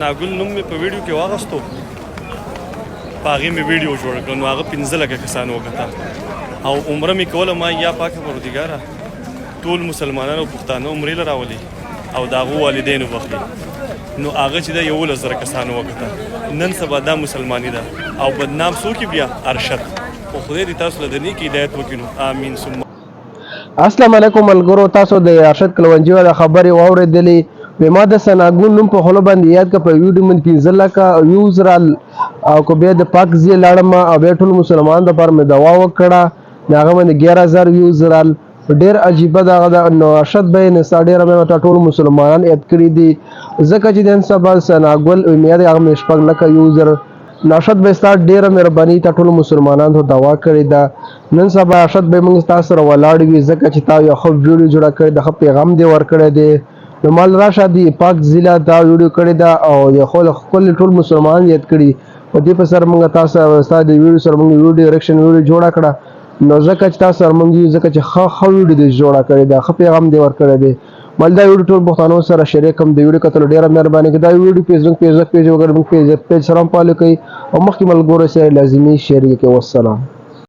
ناګل نوم مې په ویډیو کې واغستو، په هغې مې ویډیو جوړ کړه، نو هغه 15 لکه کسانو وکتل او عمره مې کوله. ما یا پاکه پروردګاره ټول مسلمانان او پښتانه عمرې له راولي او د هغو والدینو بخلي، نو هغه چې د 11,000 کسانو وکتل. نن سبا دا مسلماني ده او بدنام څوک بیا ارشد. خو خدای دې تاسو له د نیک هدایت وکړي. نو امین ثم السلام علیکم ملګرو، تاسو د ارشد کلونجي د خبرې واورېدلې. ما د سناګون نوم په خوله باندې یاد کړه، په ویډیو من 15 لکه ویوز رال او کو بیا د پاک ځای لاړم او بیا ټول مسلمانانو دپاره مې دعا وکړه، د هغه باندې 11,000 ویوز رال. ډېر عجیبه دغه ده. نو ارشد به یې نسا ډېره مې ورته ټول مسلمانان یاد کړي دي، ځکه چې نن سبا سناګل یاد هغه مې 6 لکه ویوزر. ارشد به ستا ډېره مهرباني ته ټولو مسلمانانو ته دعا کړې ده. نن سبا ارشد به موږ تاسو سره ولاړ وي، ځکه چې تا یو ښه ویډیو جوړه کړې ده، ښه پیغام دې ورکړی دی. نو مال راشه د پاک ضلع دا ویډیو کړې ده او یو ښکلې ټول مسلمانان یاد کړي. په دې په سره موږ تاسو ستا د ویډیو سره موږ ویډیو ریکشن ویډیو جوړه کړه، نو ځکه چې تاسو سره موږ یو، ځکه چې ښه ویډیو دې جوړه کړې ده، ښه پیغام دې ورکړی دی. مال دا ویډیو ټول پښتنو سره شریک کړم. د ویډیو کتلو ډېره مهرباني کوي. دا ویډیو پیج وګورئ، موږ پیج سره هم فالو کوئ او مخکې ملګرو سره لازمي شیر یې کوئ. والسلام.